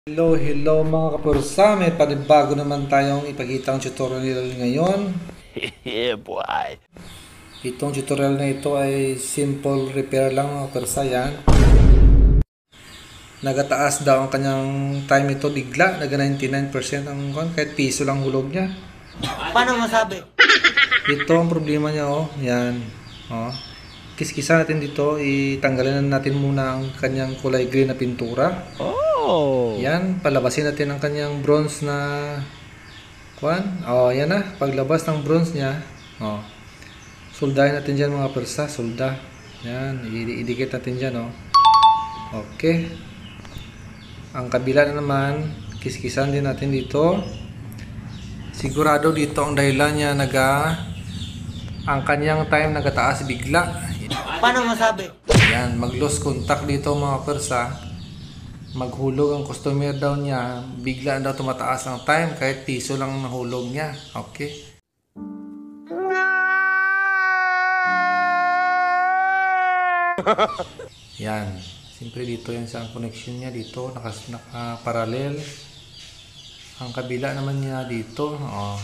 Hello mga kapursa, may panibago naman tayong ipakitang tutorial ngayon. Yeah, boy. Itong tutorial na ito ay simple repair lang mga kapursa, yan. Nagataas daw ang kanyang time ito bigla, naga 99% ang kahit piso lang hulog niya. Paano masabi? Ito ang problema niya, oh, yan. Oh. Kiskisa natin dito, itanggalin natin muna ang kanyang kulay green na pintura. Oh. Yan, palabasin natin ang kanyang bronze na kuan. Oh, yan na. Paglabas ng bronze niya, oh. Soldahin natin diyan mga persa, solda. Yan, idikit natin diyan, oh. Okay. Ang kabila na naman, kiskisan din natin dito. Sigurado dito ang dahilan niya ang kanyang time nagataas bigla. Paano masabi? Yan, mag-lose contact dito mga persa. Maghulog ang customer daw niya, bigla daw tumataas ang time kahit piso lang nahulog niya. Okay? Yan. Siyempre dito yan sa connection niya dito, naka-parallel. Ang kabila naman niya dito, oh.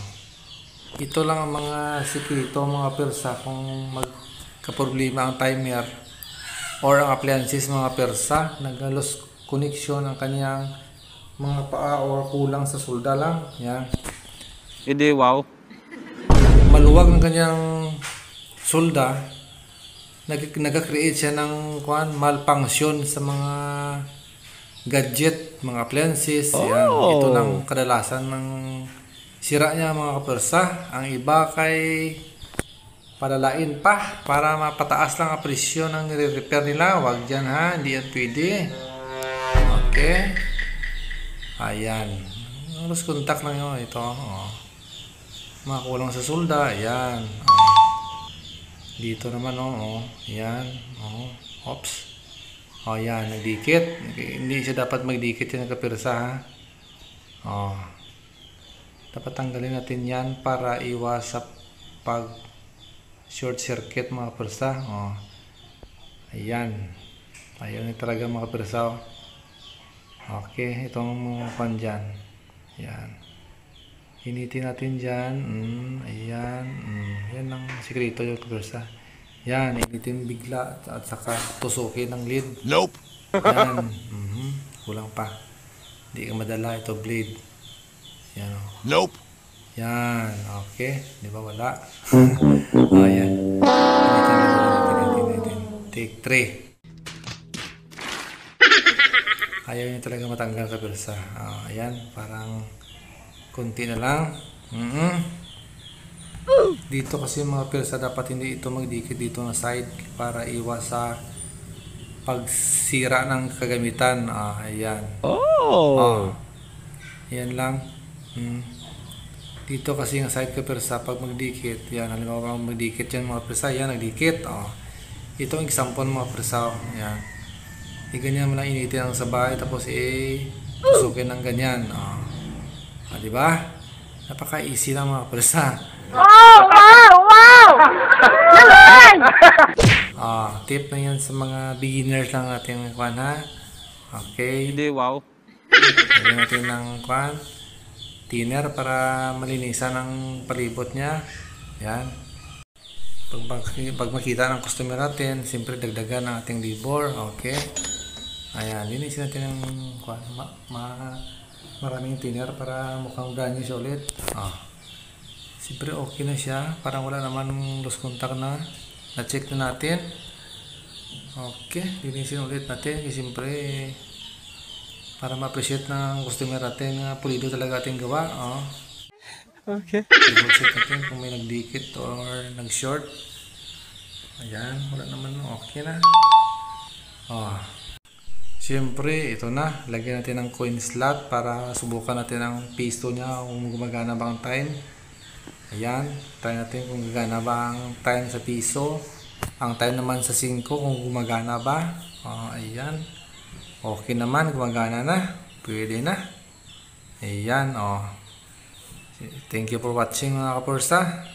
Ito lang ang mga sikreto mga persa kung magkaproblema ang timer or ang appliances mga persa, nag-loss connection ang kanyang mga paa or kulang sa solda lang. Yan. Hindi, wow. Maluwag ang kanyang solda, nag-create siya ng malfunction sa mga gadget, mga appliances. Yan. Ito lang kadalasan ng sira niya mga kapersa. Ang iba kay palalain pa para mapataas lang ang presyo ng nire-repair nila. Wag dyan ha, hindi yan pwede. Okay. Ayan. Loose contact lang yun. Ito. Oh. Makulang sa solda. Ayan. Oh. Dito naman. Oh. Ayan. Oh. Oops. Oh, ayan. Nagdikit. Hindi siya dapat magdikit yung kapirsa ha. Oh. Dapat tanggalin natin yan para iwas sa pag short circuit mga kapirsa. Oh. Ayan. Ayan talaga mga kapirsa. Oh. Okay, itong pan dyan. Yan. Hinitin natin dyan. Ayan. Yan ang sikreto yung kursa. Yan, hinitin bigla at saka tusukin ng lead. Nope. Yan. Kulang pa. Hindi ka madala ito blade. Yan. Oh. Nope. Yan. Okay. Di ba wala? Oh, yan. Hinitin. Take 3. Ayaw niya talaga matanggal sa persa. Ayan, parang konti na lang. Dito kasi mga persa dapat hindi ito magdikit dito na side para iwas sa pagsira ng kagamitan. Ayan. Ayan lang. Dito kasi yung side ka persa pag magdikit. Yan, halimbawa magdikit yan mga persa. Yan, nagdikit. Ito ang example mga persa. Ayan. Ganyan mo lang initin ang sabay tapos tusukin ng ganyan. Diba? Napaka-easy lang mga persa. Wow! Naman! Tip na yan sa mga beginners lang natin kwan ha. Okay. Hindi, wow. Lagyan natin ng kwan. Thinner para malinisan ang palibot niya. Yan. Pag makita ng customer natin, siyempre dagdagan ang ating libor. Okay. Ayan, linisin natin ng maraming thinner para mukhang brand new siya ulit. Siyempre okay na siya. Parang wala naman loose contact na. Na-check na natin. Okay, linisin ulit natin. Siyempre, para ma-appreciate ng customer natin na pulido talaga ating gawa. Okay. I-check natin kung may nagdikit or nag-short. Ayan, wala naman. Okay na. Siyempre, ito na. Lagyan natin ng coin slot para subukan natin ang pisto niya kung gumagana ba ang time. Ayan. Try natin kung gumagana ba ang time sa piso. Ang time naman sa 5 kung gumagana ba. Ayan. Okay naman. Gumagana na. Pwede na. Ayan. Thank you for watching mga kapursa.